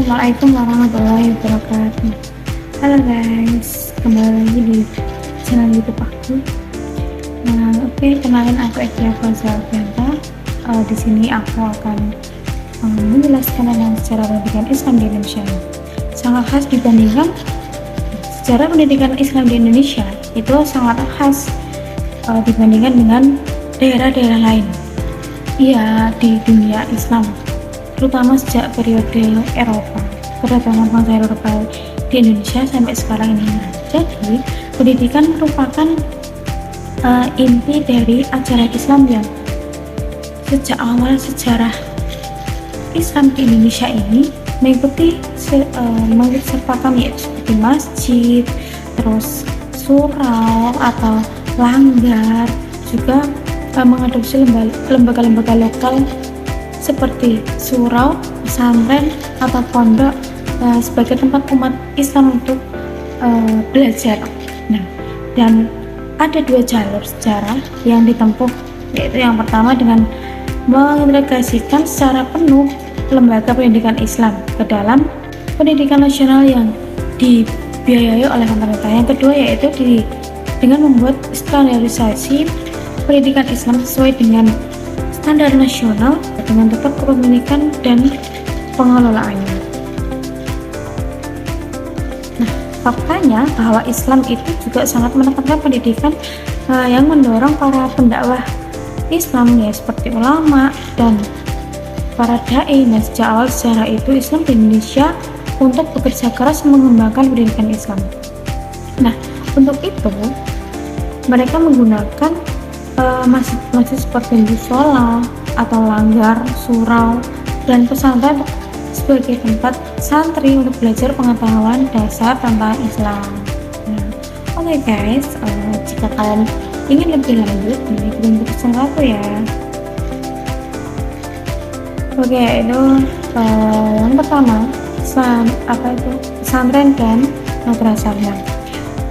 Assalamualaikum warahmatullahi wabarakatuh. Halo guys, kembali lagi di channel YouTube aku. Kenalin aku Ekia Fazalfianta. Di sini aku akan menjelaskan tentang sejarah pendidikan Islam di Indonesia. Sangat khas dibandingkan sejarah pendidikan Islam di Indonesia itu sangat khas dibandingkan dengan daerah-daerah lain. Iya, di dunia Islam, terutama sejak periode Eropa, kedatangan bangsa Eropa di Indonesia sampai sekarang ini. Jadi, pendidikan merupakan inti dari ajaran Islam yang sejak awal sejarah Islam di Indonesia ini mengikuti sertakan yaitu seperti masjid, terus surau atau langgar, juga mengadopsi lembaga-lembaga lokal seperti surau, pesantren, atau pondok sebagai tempat umat Islam untuk belajar. Nah, dan ada dua jalur sejarah yang ditempuh, yaitu yang pertama dengan mengintegrasikan secara penuh lembaga pendidikan Islam ke dalam pendidikan nasional yang dibiayai oleh pemerintah. Yang kedua yaitu dengan membuat standarisasi pendidikan Islam sesuai dengan standar nasional dengan tetap kepemilikan dan pengelolaannya. Nah, faktanya bahwa Islam itu juga sangat menekankan pendidikan yang mendorong para pendakwah Islam ya seperti ulama dan para dai. Nah, sejak awal sejarah itu Islam di Indonesia untuk bekerja keras mengembangkan pendidikan Islam. Nah, untuk itu mereka menggunakan masjid seperti musola atau langgar, surau, dan pesantren sebagai tempat santri untuk belajar pengetahuan dasar tentang Islam. Nah, oke guys, jika kalian ingin lebih lanjut, ikutin terus aku ya. Oke, itu yang pertama, pesantren dan madrasah.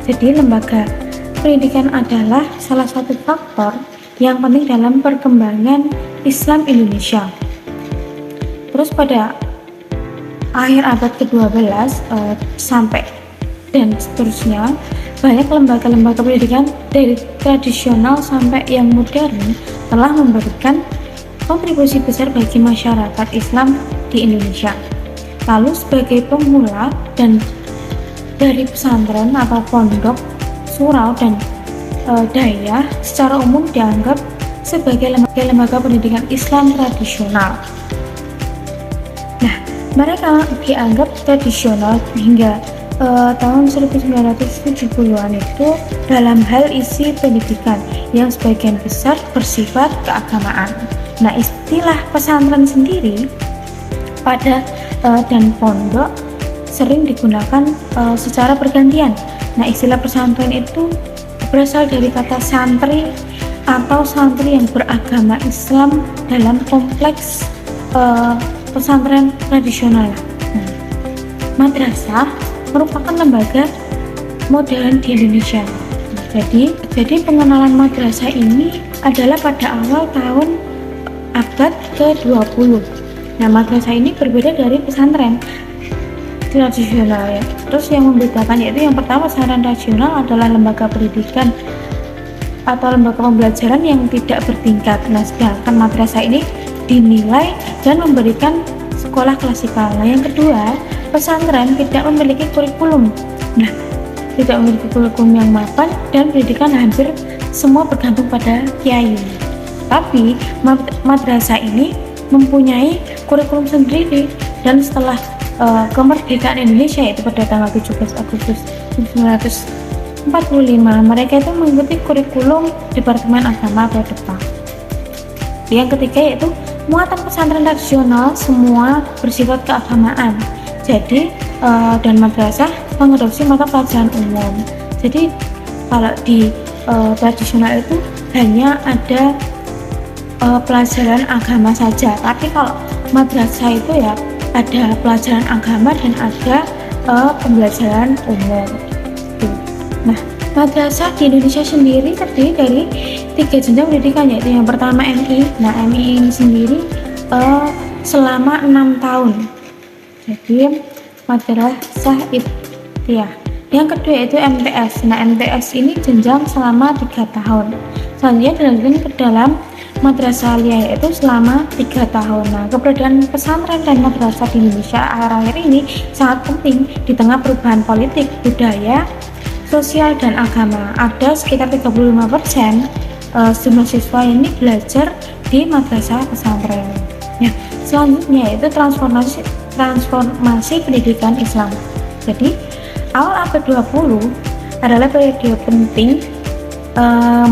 Jadi lembaga pendidikan adalah salah satu faktor yang penting dalam perkembangan Islam Indonesia. Terus pada akhir abad ke-12 sampai dan seterusnya, banyak lembaga-lembaga pendidikan dari tradisional sampai yang modern telah memberikan kontribusi besar bagi masyarakat Islam di Indonesia. Lalu sebagai pemula dan dari pesantren atau pondok, surau, dan daya secara umum dianggap sebagai lembaga pendidikan Islam tradisional. Nah, mereka dianggap tradisional hingga tahun 1970-an itu dalam hal isi pendidikan yang sebagian besar bersifat keagamaan. Nah, istilah pesantren sendiri dan pondok sering digunakan secara bergantian. Nah, istilah pesantren itu berasal dari kata santri atau santri yang beragama Islam dalam kompleks pesantren tradisional. Madrasah merupakan lembaga modern di Indonesia. Jadi pengenalan madrasah ini adalah pada awal tahun abad ke-20. Nah, madrasah ini berbeda dari pesantren tradisional ya. Terus yang membedakan yaitu yang pertama, pesantren tradisional adalah lembaga pendidikan atau lembaga pembelajaran yang tidak bertingkat. Nah, sedangkan madrasah ini dinilai dan memberikan sekolah klasikal. Nah, yang kedua, pesantren tidak memiliki kurikulum. Nah, tidak memiliki kurikulum yang mapan dan pendidikan hampir semua bergantung pada kiai. Tapi madrasah ini mempunyai kurikulum sendiri, dan setelah kemerdekaan Indonesia yaitu pada tanggal 17 Agustus 1945, mereka itu mengikuti kurikulum Departemen Agama atau DEPA. Yang ketiga yaitu muatan pesantren tradisional semua bersifat keagamaan. Jadi dan madrasah mengadopsi mata pelajaran umum. Jadi kalau di tradisional itu hanya ada pelajaran agama saja, tapi kalau madrasah itu ya ada pelajaran agama dan ada pembelajaran umum. Nah, madrasah di Indonesia sendiri terdiri dari 3 jenjang pendidikan, yaitu yang pertama MI. Nah, MI ini sendiri selama 6 tahun. Jadi Madrasah Ibtidaiyah. Yang kedua itu MTS. Nah, MTS ini jenjang selama 3 tahun. Selanjutnya dilanjutkan ke dalam Madrasah Aliyah, yaitu selama 3 tahun. Nah, keberadaan pesantren dan madrasah di Indonesia akhir-akhir ini sangat penting di tengah perubahan politik, budaya, sosial, dan agama. Ada sekitar 35% jumlah siswa ini belajar di madrasah pesantren. Nah, selanjutnya yaitu transformasi pendidikan Islam. Jadi, awal abad 20 adalah periode penting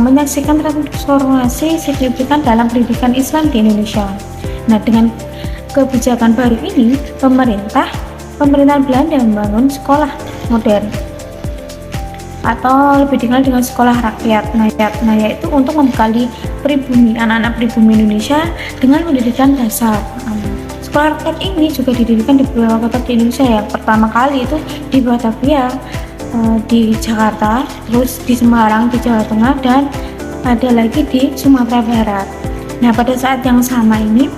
menyaksikan transformasi signifikan dalam pendidikan Islam di Indonesia. Nah, dengan kebijakan baru ini, pemerintahan Belanda membangun sekolah modern atau lebih dikenal dengan sekolah rakyat. Nah, yaitu untuk membekali anak-anak pribumi Indonesia dengan pendidikan dasar. Sekolah rakyat ini juga didirikan di beberapa kota di Indonesia. Yang pertama kali itu di Batavia, di Jakarta, terus di Semarang di Jawa Tengah, dan ada lagi di Sumatera Barat. Nah, pada saat yang sama ini,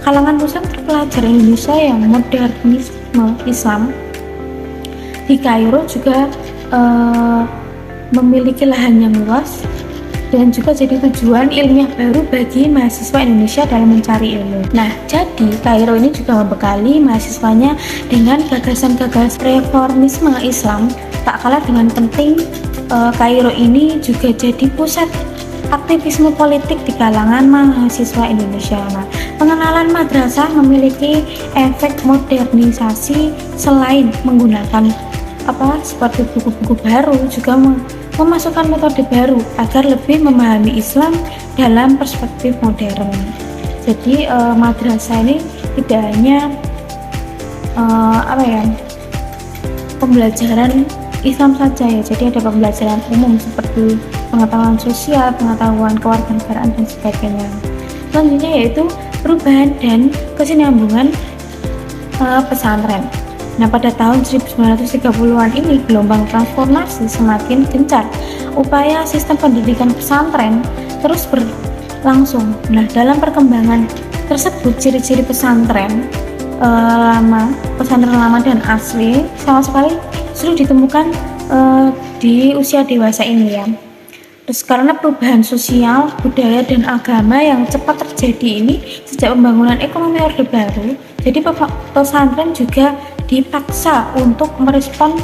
kalangan muslim terpelajar Indonesia yang modernisme Islam di Kairo juga memiliki lahan yang luas dan juga jadi tujuan ilmiah baru bagi mahasiswa Indonesia dalam mencari ilmu. Nah, jadi Kairo ini juga membekali mahasiswanya dengan gagasan-gagasan reformisme Islam. Tak kalah dengan penting, Kairo ini juga jadi pusat aktivisme politik di kalangan mahasiswa Indonesia. Nah, pengenalan madrasah memiliki efek modernisasi selain menggunakan seperti buku-buku baru, juga memasukkan metode baru agar lebih memahami Islam dalam perspektif modern. Jadi madrasah ini tidak hanya pembelajaran Islam saja ya, jadi ada pembelajaran umum seperti pengetahuan sosial, pengetahuan kewarganegaraan, dan sebagainya. Selanjutnya yaitu perubahan dan kesinambungan pesantren. Nah, pada tahun 1930-an ini gelombang transformasi semakin gencar. Upaya sistem pendidikan pesantren terus berlangsung. Nah, dalam perkembangan tersebut, ciri-ciri pesantren lama dan asli sama sekali sulit ditemukan di usia dewasa ini ya. Terus karena perubahan sosial, budaya, dan agama yang cepat terjadi ini sejak pembangunan ekonomi Orde Baru, jadi pesantren juga dipaksa untuk merespon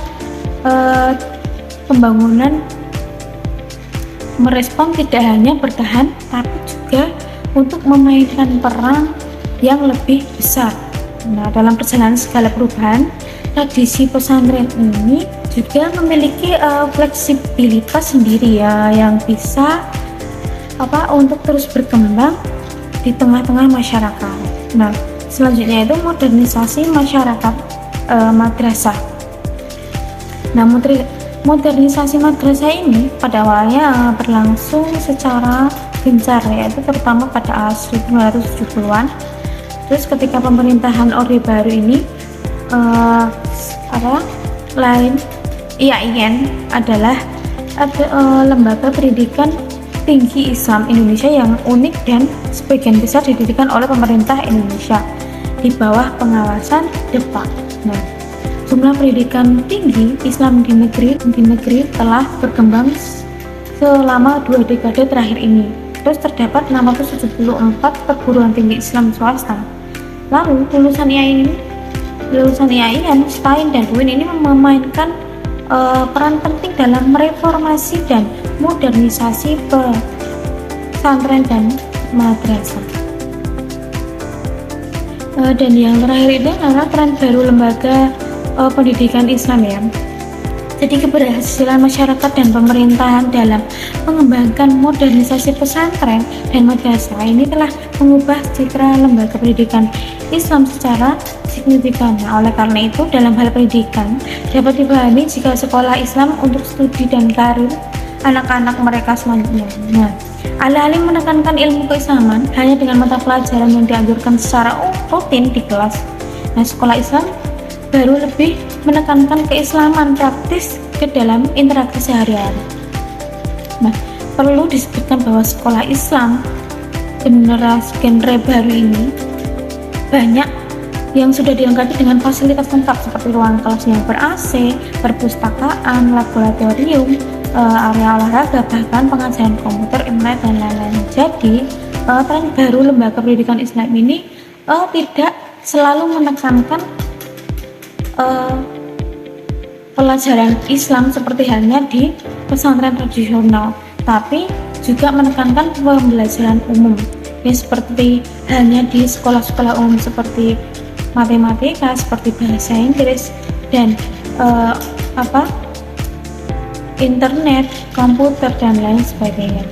tidak hanya bertahan, tapi juga untuk memainkan peran yang lebih besar. Nah, dalam perjalanan segala perubahan, tradisi pesantren ini juga memiliki fleksibilitas sendiri ya, yang bisa untuk terus berkembang di tengah-tengah masyarakat. Nah, selanjutnya itu modernisasi masyarakat madrasah. Nah, modernisasi madrasah ini pada awalnya berlangsung secara gencar, yaitu terutama pada 1970-an. Terus ketika pemerintahan Orde Baru ini IAIN adalah lembaga pendidikan tinggi Islam Indonesia yang unik dan sebagian besar didirikan oleh pemerintah Indonesia di bawah pengawasan DEPA. Nah, jumlah pendidikan tinggi Islam di negeri telah berkembang selama 2 dekade terakhir ini. Terus terdapat 674 perguruan tinggi Islam swasta. Lalu lulusan IAIN, STAIN, dan UIN ini memainkan peran penting dalam reformasi dan modernisasi pesantren dan madrasah. Dan yang terakhir itu adalah tren baru lembaga pendidikan Islam ya. Jadi keberhasilan masyarakat dan pemerintahan dalam mengembangkan modernisasi pesantren dan madrasah ini telah mengubah citra lembaga pendidikan Islam secara signifikan. Nah, oleh karena itu, dalam hal pendidikan dapat dipahami jika sekolah Islam untuk studi dan karir anak-anak mereka selanjutnya. Nah, alih-alih menekankan ilmu keislaman hanya dengan mata pelajaran yang dianjurkan secara rutin di kelas, nah sekolah Islam baru lebih menekankan keislaman praktis ke dalam interaksi sehari-hari. Nah, perlu disebutkan bahwa sekolah Islam genre baru ini banyak yang sudah dilengkapi dengan fasilitas lengkap seperti ruang kelas yang ber-AC, perpustakaan, laboratorium, area olahraga, bahkan pengajaran komputer, internet, dan lain-lain. Jadi, tren baru lembaga pendidikan Islam ini tidak selalu menekankan pelajaran Islam seperti halnya di pesantren tradisional, tapi juga menekankan pembelajaran umum, ya seperti halnya di sekolah-sekolah umum seperti matematika, seperti bahasa Inggris, dan internet, komputer, dan lain sebagainya.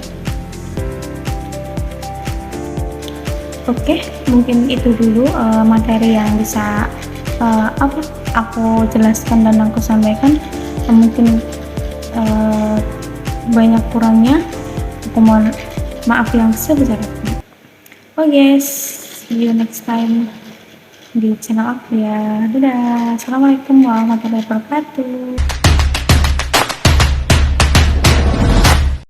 Oke, mungkin itu dulu materi yang bisa aku jelaskan dan aku sampaikan. Mungkin banyak kurangnya, aku mohon maaf yang sebesar-besarnya. Oh yes, see you next time di channel aku ya. Dadah, assalamualaikum warahmatullahi wabarakatuh.